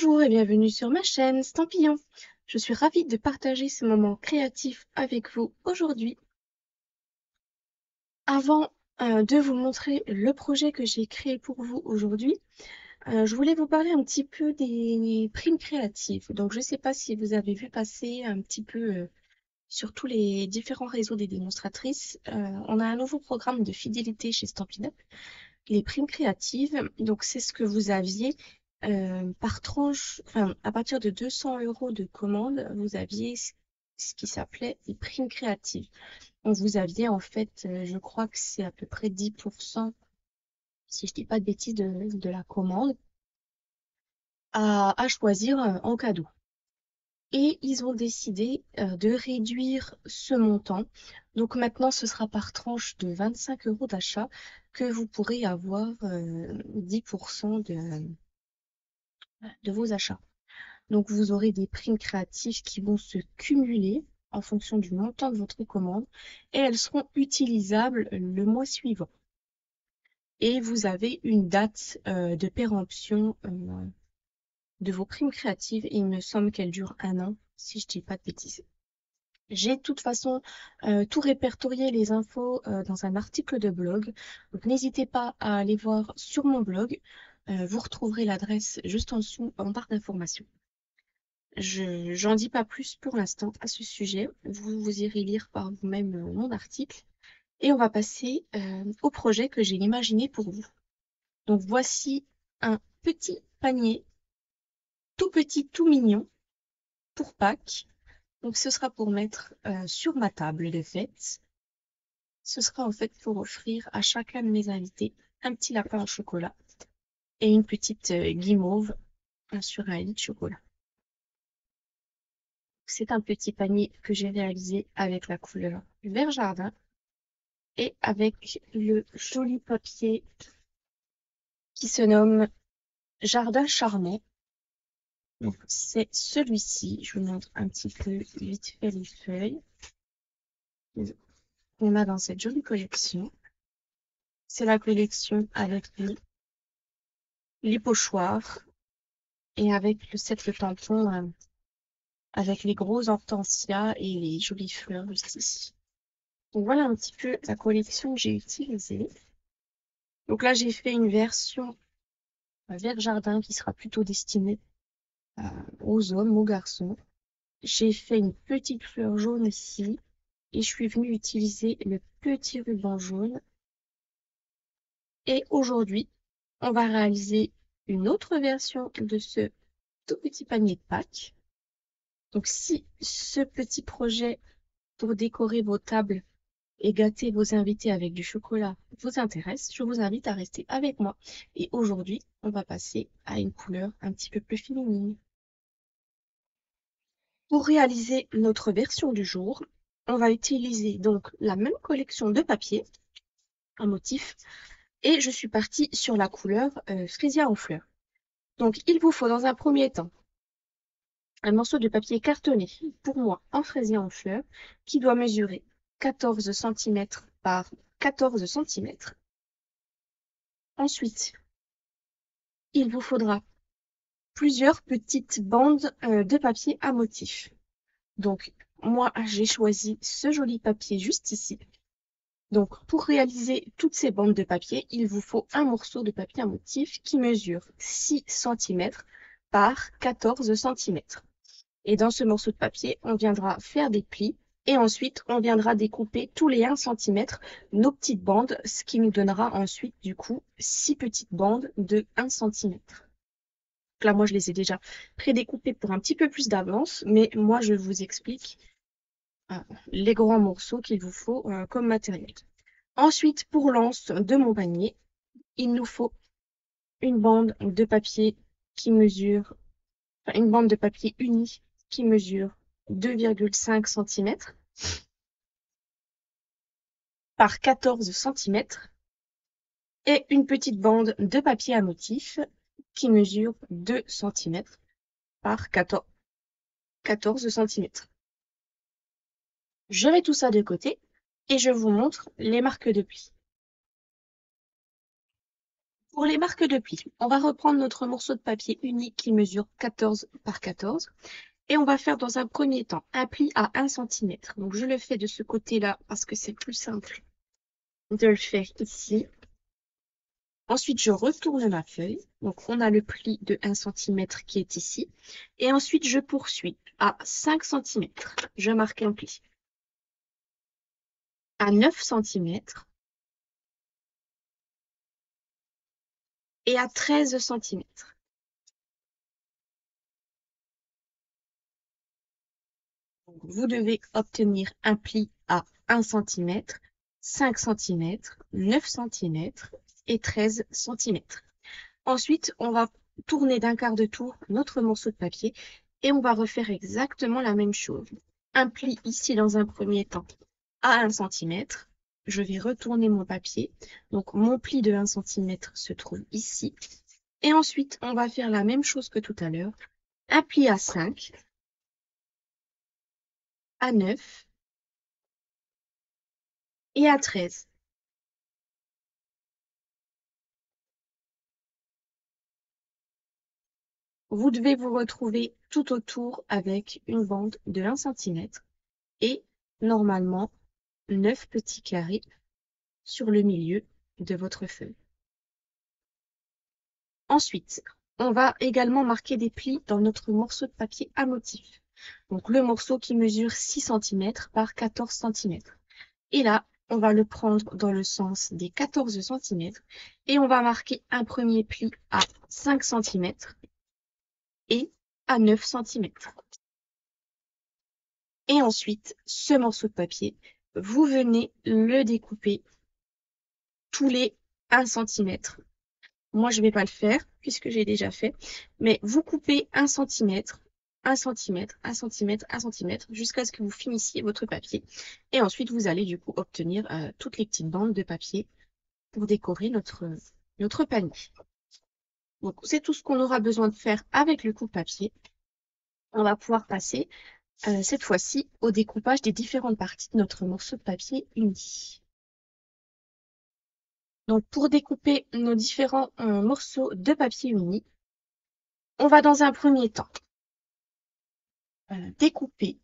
Bonjour et bienvenue sur ma chaîne Stampillon. Je suis ravie de partager ce moment créatif avec vous aujourd'hui. Avant de vous montrer le projet que j'ai créé pour vous aujourd'hui, je voulais vous parler un petit peu des primes créatives. Donc je ne sais pas si vous avez vu passer un petit peu sur tous les différents réseaux des démonstratrices. On a un nouveau programme de fidélité chez Stampin' Up, les primes créatives. Donc c'est ce que vous aviez par tranche, enfin à partir de 200 € de commande, vous aviez ce qui s'appelait les primes créatives. Donc vous aviez en fait, je crois que c'est à peu près 10%, si je dis pas de bêtises, de la commande à choisir en cadeau. Et ils ont décidé de réduire ce montant. Donc maintenant, ce sera par tranche de 25 € d'achat que vous pourrez avoir 10% de vos achats. Donc vous aurez des primes créatives qui vont se cumuler en fonction du montant de votre commande et elles seront utilisables le mois suivant. Et vous avez une date de péremption de vos primes créatives et il me semble qu'elle dure 1 an, si je dis pas de bêtises. J'ai de toute façon tout répertorié les infos dans un article de blog. Donc n'hésitez pas à aller voir sur mon blog. Vous retrouverez l'adresse juste en dessous en barre d'informations. J'en dis pas plus pour l'instant à ce sujet. Vous irez lire par vous-même mon article. Et on va passer au projet que j'ai imaginé pour vous. Donc voici un petit panier, tout petit, tout mignon, pour Pâques. Donc ce sera pour mettre sur ma table de fête. Ce sera en fait pour offrir à chacun de mes invités un petit lapin au chocolat et une petite guimauve sur un lit de chocolat. C'est un petit panier que j'ai réalisé avec la couleur vert jardin et avec le joli papier qui se nomme Jardin Charmant. Donc c'est celui-ci. Je vous montre un petit peu vite fait les feuilles qu'on a dans cette jolie collection. C'est la collection avec les pochoirs et avec le set de tampons avec les gros hortensias et les jolies fleurs juste ici. Donc voilà un petit peu la collection que j'ai utilisée. Donc là, j'ai fait une version vert jardin qui sera plutôt destinée aux hommes, aux garçons. J'ai fait une petite fleur jaune ici et je suis venue utiliser le petit ruban jaune. Et aujourd'hui, on va réaliser une autre version de ce tout petit panier de Pâques. Donc si ce petit projet pour décorer vos tables et gâter vos invités avec du chocolat vous intéresse, je vous invite à rester avec moi. Et aujourd'hui, on va passer à une couleur un petit peu plus féminine. Pour réaliser notre version du jour, on va utiliser donc la même collection de papier, un motif, et je suis partie sur la couleur Freesia en fleurs. Donc il vous faut dans un premier temps un morceau de papier cartonné, pour moi en fraisier en fleurs, qui doit mesurer 14 cm par 14 cm. Ensuite, il vous faudra plusieurs petites bandes de papier à motif. Donc, moi, j'ai choisi ce joli papier juste ici. Donc, pour réaliser toutes ces bandes de papier, il vous faut un morceau de papier à motif qui mesure 6 cm par 14 cm. Et dans ce morceau de papier, on viendra faire des plis et ensuite, on viendra découper tous les 1 cm nos petites bandes, ce qui nous donnera ensuite, du coup, 6 petites bandes de 1 cm. Donc là, moi, je les ai déjà prédécoupées pour un petit peu plus d'avance, mais moi, je vous explique les grands morceaux qu'il vous faut comme matériel. Ensuite, pour l'anse de mon panier, il nous faut une bande de papier qui mesure, enfin, une bande de papier unie qui mesure 2,5 cm par 14 cm et une petite bande de papier à motif qui mesure 2 cm par 14 cm. Je mets tout ça de côté et je vous montre les marques de plis. Pour les marques de pli, on va reprendre notre morceau de papier unique qui mesure 14 par 14 et on va faire dans un premier temps un pli à 1 cm. Donc je le fais de ce côté-là parce que c'est plus simple de le faire ici. Ensuite, je retourne ma feuille. Donc on a le pli de 1 cm qui est ici. Et ensuite, je poursuis à 5 cm. Je marque un pli. À 9 cm et à 13 cm. Vous devez obtenir un pli à 1 cm, 5 cm, 9 cm et 13 cm. Ensuite, on va tourner d'un quart de tour notre morceau de papier et on va refaire exactement la même chose. Un pli ici dans un premier temps à 1 cm. Je vais retourner mon papier. Donc, mon pli de 1 cm se trouve ici. Et ensuite, on va faire la même chose que tout à l'heure. Un pli à 5, à 9 et à 13. Vous devez vous retrouver tout autour avec une bande de 1 cm et normalement 9 petits carrés sur le milieu de votre feuille. Ensuite, on va également marquer des plis dans notre morceau de papier à motif. Donc le morceau qui mesure 6 cm par 14 cm. Et là, on va le prendre dans le sens des 14 cm et on va marquer un premier pli à 5 cm et à 9 cm. Et ensuite, ce morceau de papier, vous venez le découper tous les 1 cm. Moi, je ne vais pas le faire puisque j'ai déjà fait, mais vous coupez 1 cm, 1 cm, 1 cm, 1 cm jusqu'à ce que vous finissiez votre papier. Et ensuite, vous allez du coup obtenir toutes les petites bandes de papier pour décorer notre panier. Donc, c'est tout ce qu'on aura besoin de faire avec le coupe-papier. On va pouvoir passer cette fois-ci au découpage des différentes parties de notre morceau de papier uni. Donc, pour découper nos différents morceaux de papier uni, on va dans un premier temps découper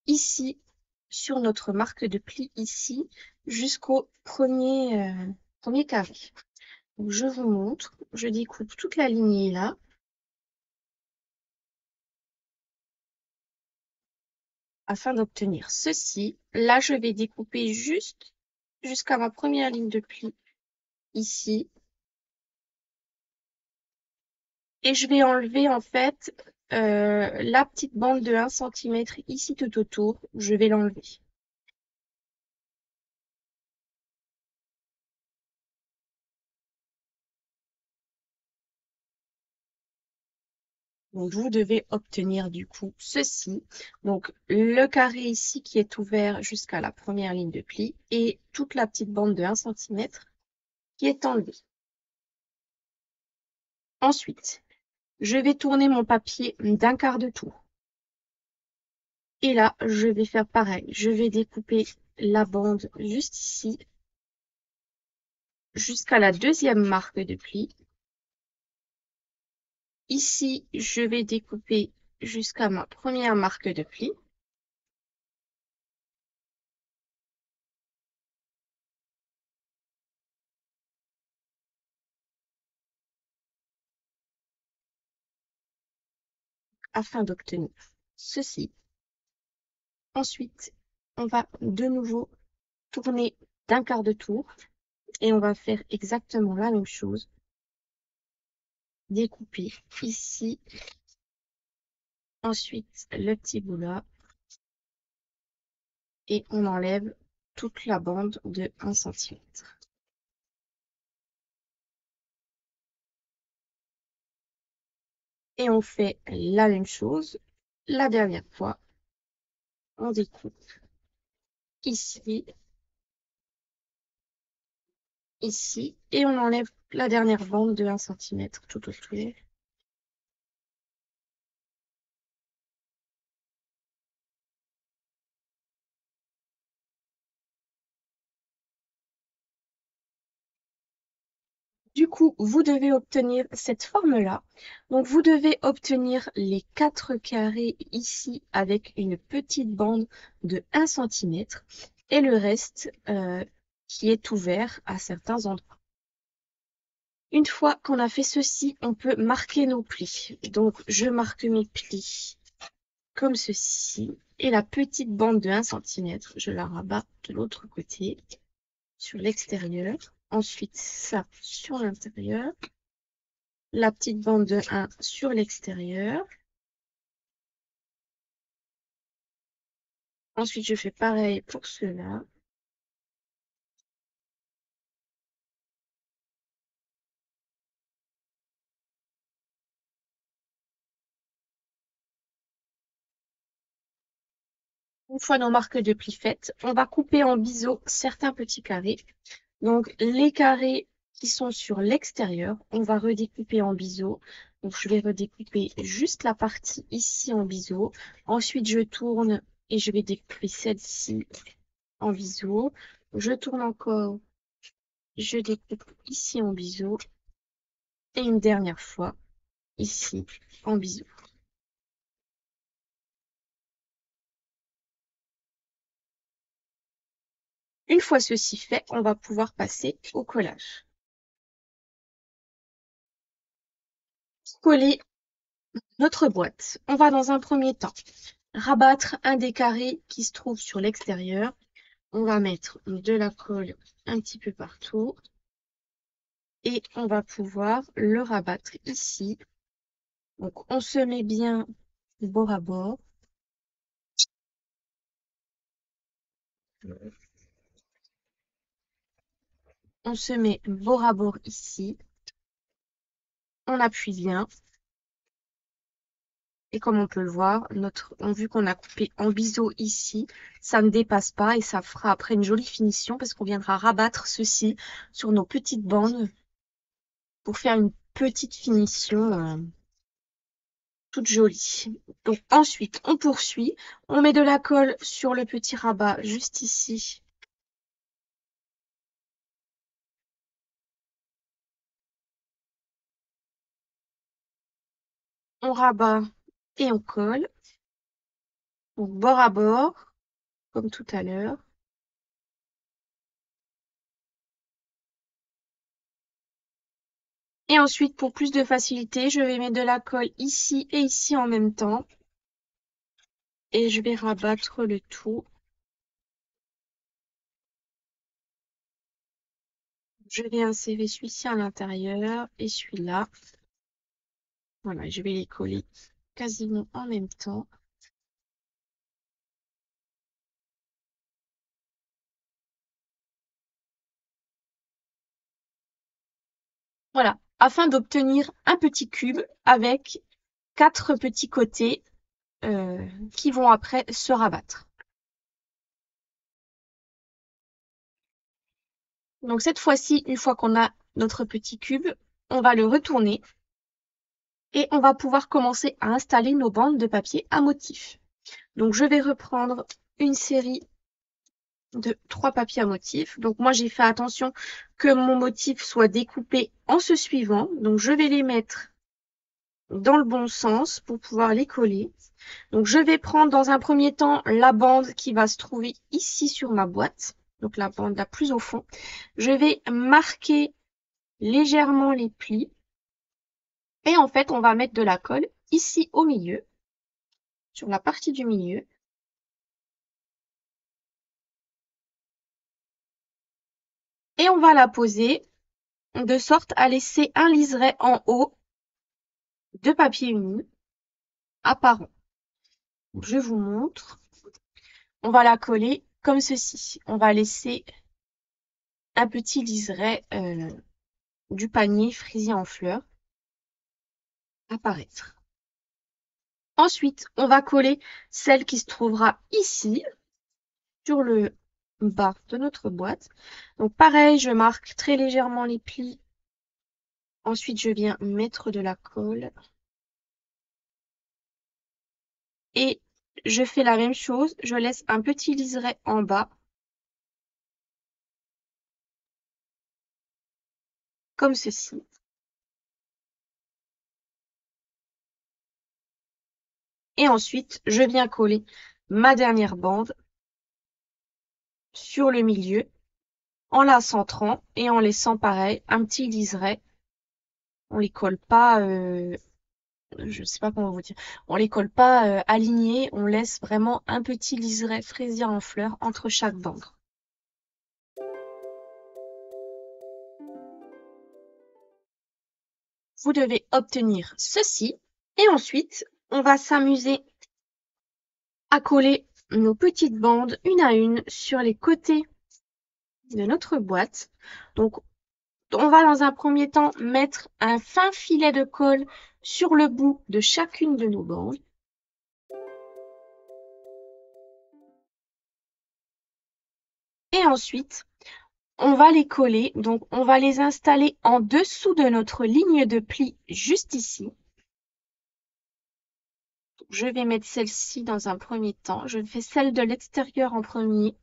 ici sur notre marque de pli ici jusqu'au premier carré. Donc, je vous montre, je découpe toute la lignée là. Afin d'obtenir ceci. Là, je vais découper juste jusqu'à ma première ligne de pli ici. Et je vais enlever en fait la petite bande de 1 cm ici tout autour. Je vais l'enlever. Donc, vous devez obtenir du coup ceci. Donc, le carré ici qui est ouvert jusqu'à la première ligne de pli et toute la petite bande de 1 cm qui est enlevée. Ensuite, je vais tourner mon papier d'un quart de tour. Et là, je vais faire pareil. Je vais découper la bande juste ici jusqu'à la deuxième marque de pli. Ici, je vais découper jusqu'à ma première marque de pli. Afin d'obtenir ceci. Ensuite, on va de nouveau tourner d'un quart de tour et on va faire exactement la même chose. Découper ici, ensuite le petit bout là et on enlève toute la bande de 1 cm. Et on fait la même chose la dernière fois. On découpe ici, ici, et on enlève la dernière bande de 1 cm tout autour. Du coup, vous devez obtenir cette forme-là. Donc, vous devez obtenir les 4 carrés ici avec une petite bande de 1 centimètre et le reste qui est ouvert à certains endroits. Une fois qu'on a fait ceci, on peut marquer nos plis. Donc, je marque mes plis comme ceci. Et la petite bande de 1 centimètre, je la rabats de l'autre côté, sur l'extérieur. Ensuite, ça sur l'intérieur. La petite bande de 1 sur l'extérieur. Ensuite, je fais pareil pour cela. Une fois nos marques de plis faites, on va couper en biseau certains petits carrés. Donc, les carrés qui sont sur l'extérieur, on va redécouper en biseau. Donc, je vais redécouper juste la partie ici en biseau. Ensuite, je tourne et je vais découper celle-ci en biseau. Je tourne encore, je découpe ici en biseau. Et une dernière fois, ici en biseau. Une fois ceci fait, on va pouvoir passer au collage. Pour coller notre boîte, on va dans un premier temps rabattre un des carrés qui se trouve sur l'extérieur. On va mettre de la colle un petit peu partout et on va pouvoir le rabattre ici. Donc on se met bien bord à bord. On se met bord à bord ici. On appuie bien. Et comme on peut le voir, vu qu'on a coupé en biseau ici, ça ne dépasse pas et ça fera après une jolie finition parce qu'on viendra rabattre ceci sur nos petites bandes pour faire une petite finition toute jolie. Donc ensuite, on poursuit. On met de la colle sur le petit rabat juste ici. On rabat et on colle. Donc bord à bord, comme tout à l'heure. Et ensuite, pour plus de facilité, je vais mettre de la colle ici et ici en même temps. Et je vais rabattre le tout. Je vais insérer celui-ci à l'intérieur et celui-là. Voilà, je vais les coller quasiment en même temps. Voilà, afin d'obtenir un petit cube avec 4 petits côtés qui vont après se rabattre. Donc cette fois-ci, une fois qu'on a notre petit cube, on va le retourner et on va pouvoir commencer à installer nos bandes de papier à motif. Donc je vais reprendre une série de 3 papiers à motif. Donc moi j'ai fait attention que mon motif soit découpé en se suivant. Donc je vais les mettre dans le bon sens pour pouvoir les coller. Donc je vais prendre dans un premier temps la bande qui va se trouver ici sur ma boîte. Donc la bande la plus au fond. Je vais marquer légèrement les plis. Et en fait, on va mettre de la colle ici au milieu, sur la partie du milieu. Et on va la poser de sorte à laisser un liseré en haut de papier uni apparent. Je vous montre. On va la coller comme ceci. On va laisser un petit liseré du panier fraisier en fleurs apparaître. Ensuite, on va coller celle qui se trouvera ici, sur le bas de notre boîte. Donc pareil, je marque très légèrement les plis. Ensuite, je viens mettre de la colle. Et je fais la même chose, je laisse un petit liseré en bas. comme ceci. Et ensuite, je viens coller ma dernière bande sur le milieu en la centrant et en laissant pareil un petit liseré. On les colle pas, je sais pas comment vous dire, on les colle pas alignés, on laisse vraiment un petit liseré fraisier en fleurs entre chaque bande. Vous devez obtenir ceci et ensuite on va s'amuser à coller nos petites bandes une à une sur les côtés de notre boîte. Donc on va dans un premier temps mettre un fin filet de colle sur le bout de chacune de nos bandes. Et ensuite, on va les coller, donc on va les installer en dessous de notre ligne de pli juste ici. Je vais mettre celle-ci dans un premier temps. Je fais celle de l'extérieur en premier.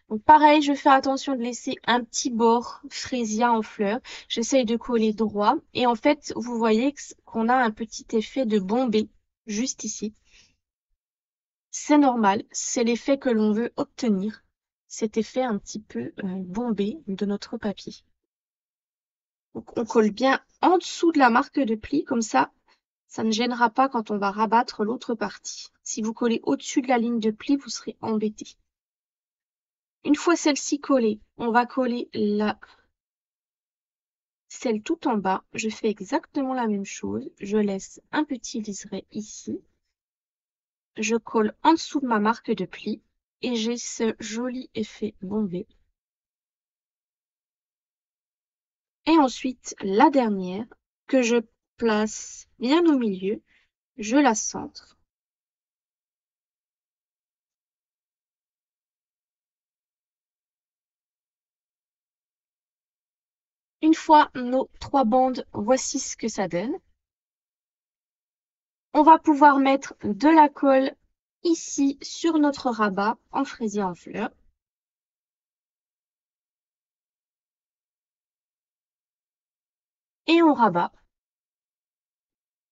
Donc pareil, je fais attention de laisser un petit bord fraisia en fleurs. J'essaye de coller droit. Et en fait, vous voyez qu'on a un petit effet de bombé juste ici. C'est normal, c'est l'effet que l'on veut obtenir. Cet effet un petit peu bombé de notre papier. Donc on colle bien en dessous de la marque de pli, comme ça ne gênera pas quand on va rabattre l'autre partie. Si vous collez au-dessus de la ligne de pli, vous serez embêté. Une fois celle-ci collée, on va coller celle tout en bas. Je fais exactement la même chose. Je laisse un petit liseré ici. Je colle en dessous de ma marque de pli et j'ai ce joli effet bombé. Et ensuite, la dernière que je place bien au milieu, je la centre. Une fois nos 3 bandes, voici ce que ça donne. On va pouvoir mettre de la colle ici sur notre rabat en fraisier en fleurs. Et on rabat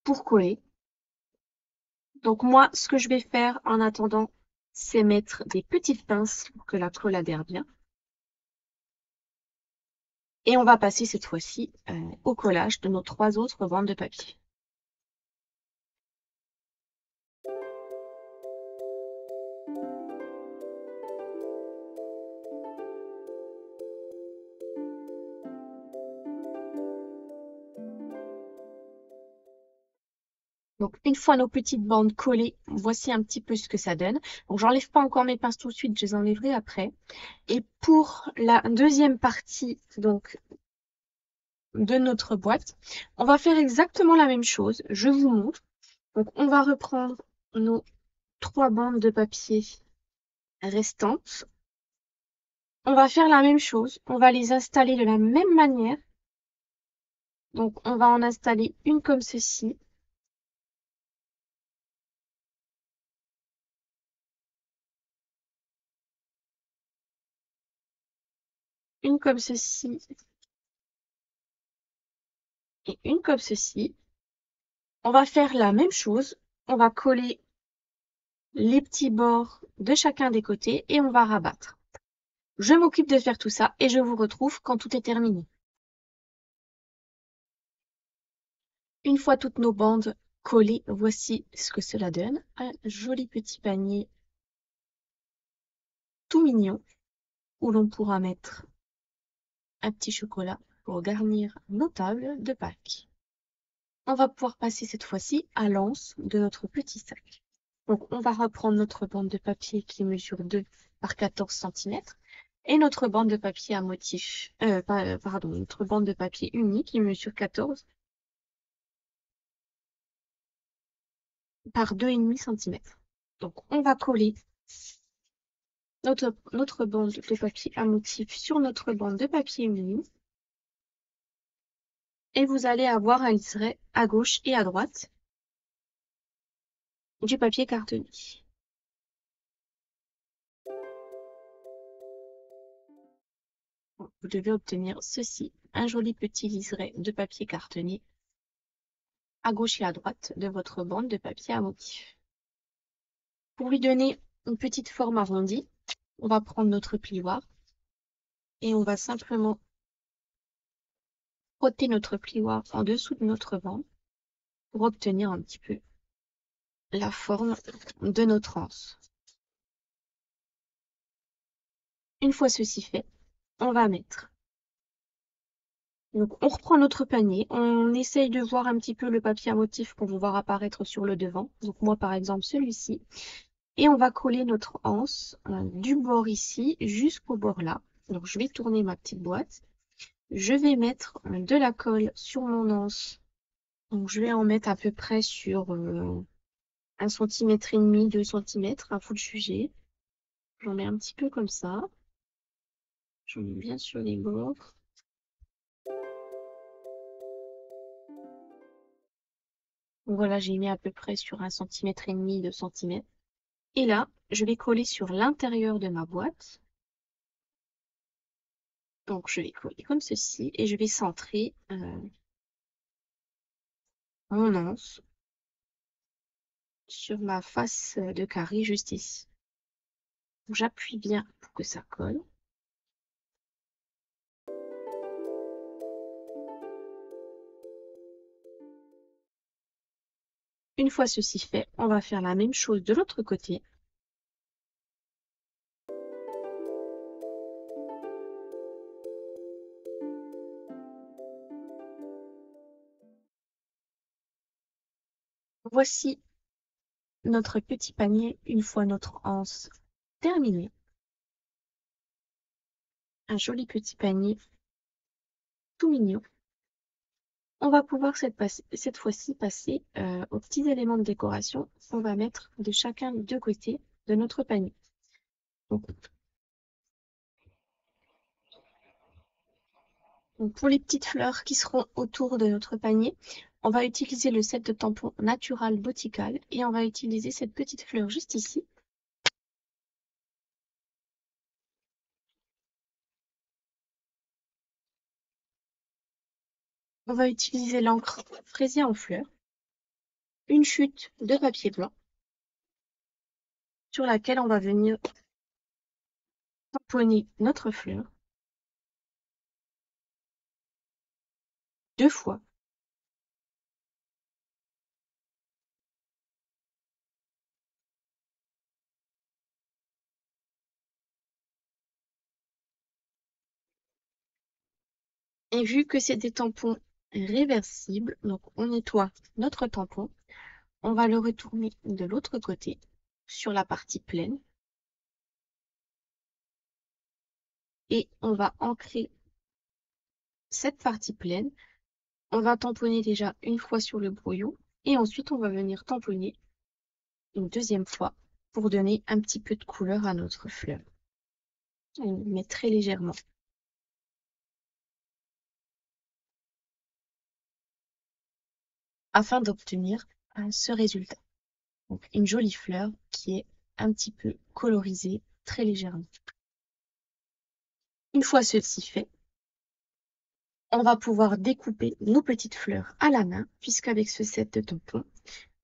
pour coller. Donc moi, ce que je vais faire en attendant, c'est mettre des petites pinces pour que la colle adhère bien. Et on va passer cette fois-ci au collage de nos 3 autres bandes de papier. Donc une fois nos petites bandes collées, voici un petit peu ce que ça donne. Donc j'enlève pas encore mes pinces tout de suite, je les enlèverai après. Et pour la deuxième partie donc de notre boîte, on va faire exactement la même chose. Je vous montre. Donc on va reprendre nos 3 bandes de papier restantes. On va faire la même chose. On va les installer de la même manière. Donc on va en installer une comme ceci. Une comme ceci. Et une comme ceci. On va faire la même chose. On va coller les petits bords de chacun des côtés et on va rabattre. Je m'occupe de faire tout ça et je vous retrouve quand tout est terminé. Une fois toutes nos bandes collées, voici ce que cela donne. Un joli petit panier tout mignon où l'on pourra mettre un petit chocolat pour garnir nos tables de Pâques. On va pouvoir passer cette fois-ci à l'anse de notre petit sac. Donc on va reprendre notre bande de papier qui mesure 2 par 14 cm et notre bande de papier à motif, pardon, notre bande de papier unie qui mesure 14 par 2,5 cm. Donc on va coller notre bande de papier à motif sur notre bande de papier unie et vous allez avoir un liseré à gauche et à droite du papier cartonné. vous devez obtenir ceci, un joli petit liseré de papier cartonné à gauche et à droite de votre bande de papier à motif. Pour lui donner une petite forme arrondie, on va prendre notre plioir et on va simplement frotter notre plioir en dessous de notre bande pour obtenir un petit peu la forme de notre anse. Une fois ceci fait, on va mettre. Donc on reprend notre panier, on essaye de voir un petit peu le papier à motif qu'on va voir apparaître sur le devant. Donc moi par exemple celui-ci. Et on va coller notre anse du bord ici jusqu'au bord là. Donc je vais tourner ma petite boîte. Je vais mettre de la colle sur mon anse. Donc je vais en mettre à peu près sur 1,5 cm, 2 cm, à vous de juger. J'en mets un petit peu comme ça. J'en mets bien sur les bords. Donc voilà, j'ai mis à peu près sur 1,5 cm, 2 cm. Et là, je vais coller sur l'intérieur de ma boîte. Donc je vais coller comme ceci et je vais centrer mon anse sur ma face de carré juste ici. J'appuie bien pour que ça colle. Une fois ceci fait, on va faire la même chose de l'autre côté. Voici notre petit panier une fois notre anse terminée. Un joli petit panier tout mignon. On va pouvoir cette fois-ci passer aux petits éléments de décoration qu'on va mettre de chacun des deux côtés de notre panier. Donc pour les petites fleurs qui seront autour de notre panier, on va utiliser le set de tampons Natural Botical et on va utiliser cette petite fleur juste ici. On va utiliser l'encre fraisier en fleurs, une chute de papier blanc sur laquelle on va venir tamponner notre fleur 2 fois. Et vu que c'est des tampons réversibles, donc on nettoie notre tampon, on va le retourner de l'autre côté sur la partie pleine et on va ancrer cette partie pleine. On va tamponner déjà une fois sur le brouillon et ensuite on va venir tamponner une deuxième fois pour donner un petit peu de couleur à notre fleur. On met très légèrement. Afin d'obtenir ce résultat. Donc une jolie fleur qui est un petit peu colorisée très légèrement. Une fois ceci fait, on va pouvoir découper nos petites fleurs à la main puisqu'avec ce set de tampons,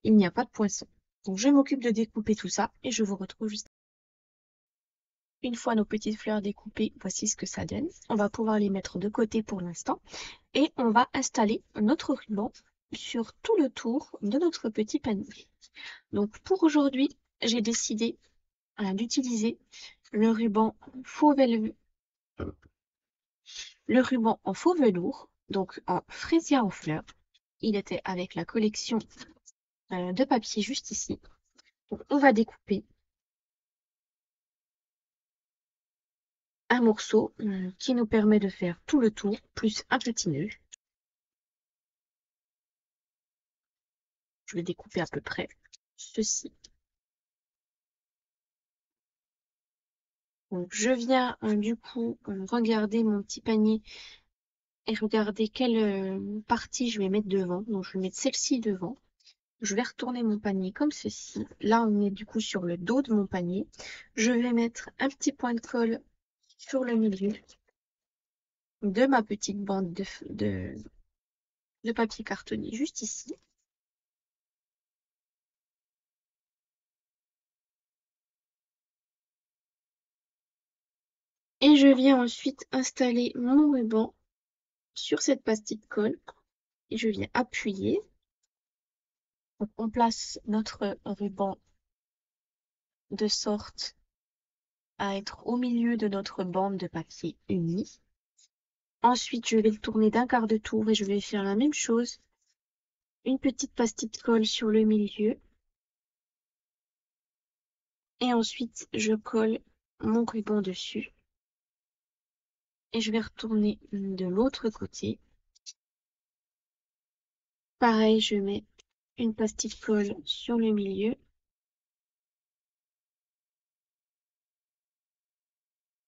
il n'y a pas de poinçon. Donc je m'occupe de découper tout ça et je vous retrouve juste après. Une fois nos petites fleurs découpées, voici ce que ça donne. On va pouvoir les mettre de côté pour l'instant et on va installer notre ruban sur tout le tour de notre petit panier. Donc pour aujourd'hui, j'ai décidé d'utiliser le ruban en faux velours, donc en fraisier en fleurs. Il était avec la collection de papier juste ici. Donc on va découper un morceau qui nous permet de faire tout le tour, plus un petit nœud. Je vais découper à peu près ceci. Donc, je viens du coup regarder mon petit panier et regarder quelle partie je vais mettre devant. Donc je vais mettre celle-ci devant. Je vais retourner mon panier comme ceci. Là on est du coup sur le dos de mon panier. Je vais mettre un petit point de colle sur le milieu de ma petite bande de papier cartonné juste ici. Et je viens ensuite installer mon ruban sur cette pastille de colle et je viens appuyer. Donc, on place notre ruban de sorte à être au milieu de notre bande de papier unie. Ensuite, je vais le tourner d'un quart de tour et je vais faire la même chose. Une petite pastille de colle sur le milieu. Et ensuite, je colle mon ruban dessus. Et je vais retourner de l'autre côté. Pareil, je mets une pastille de colle sur le milieu.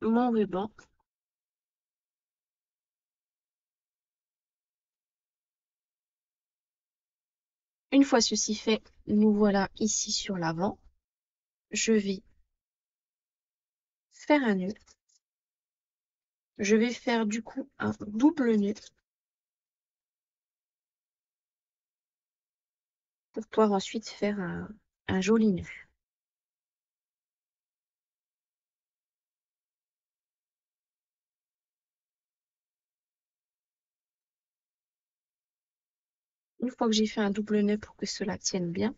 Mon ruban. Une fois ceci fait, nous voilà ici sur l'avant. Je vais faire un nœud. Je vais faire du coup un double nœud pour pouvoir ensuite faire un joli nœud. Une fois que j'ai fait un double nœud pour que cela tienne bien,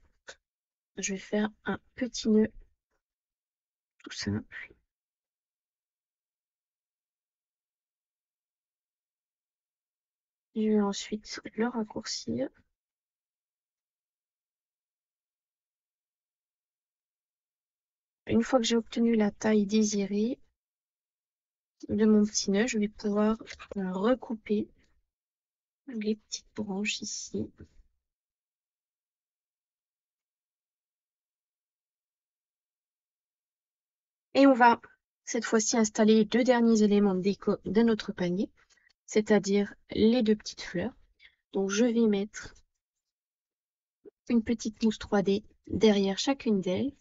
je vais faire un petit nœud tout simple. Je vais ensuite le raccourcir. Une fois que j'ai obtenu la taille désirée de mon petit nœud, je vais pouvoir recouper les petites branches ici. Et on va cette fois-ci installer les deux derniers éléments de déco de notre panier, c'est-à-dire les deux petites fleurs. Donc je vais mettre une petite mousse 3D derrière chacune d'elles.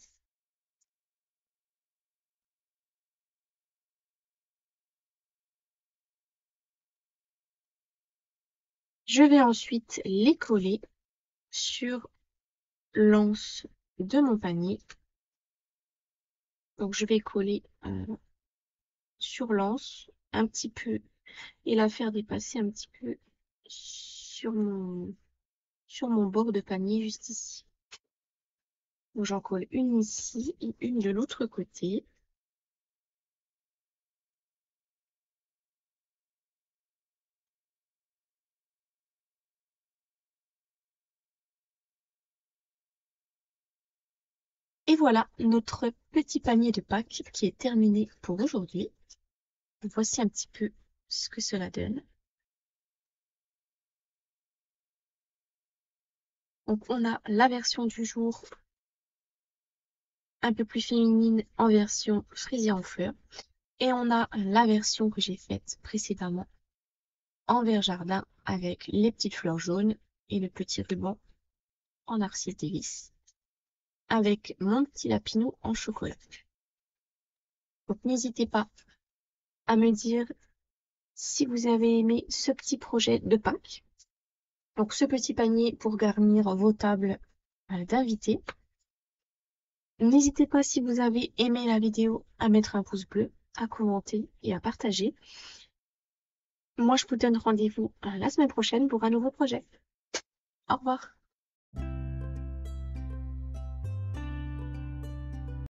Je vais ensuite les coller sur l'anse de mon panier. Donc je vais coller sur l'anse un petit peu et la faire dépasser un petit peu sur mon bord de panier juste ici. Donc j'en colle une ici et une de l'autre côté. Et voilà notre petit panier de Pâques qui est terminé pour aujourd'hui. Voici un petit peu ce que cela donne. Donc on a la version du jour un peu plus féminine en version fraisier en fleurs. Et on a la version que j'ai faite précédemment en vert jardin avec les petites fleurs jaunes et le petit ruban en narcisse délice avec mon petit lapinou en chocolat. Donc n'hésitez pas à me dire si vous avez aimé ce petit projet de Pâques. Donc ce petit panier pour garnir vos tables d'invités. N'hésitez pas si vous avez aimé la vidéo à mettre un pouce bleu, à commenter et à partager. Moi je vous donne rendez-vous la semaine prochaine pour un nouveau projet. Au revoir.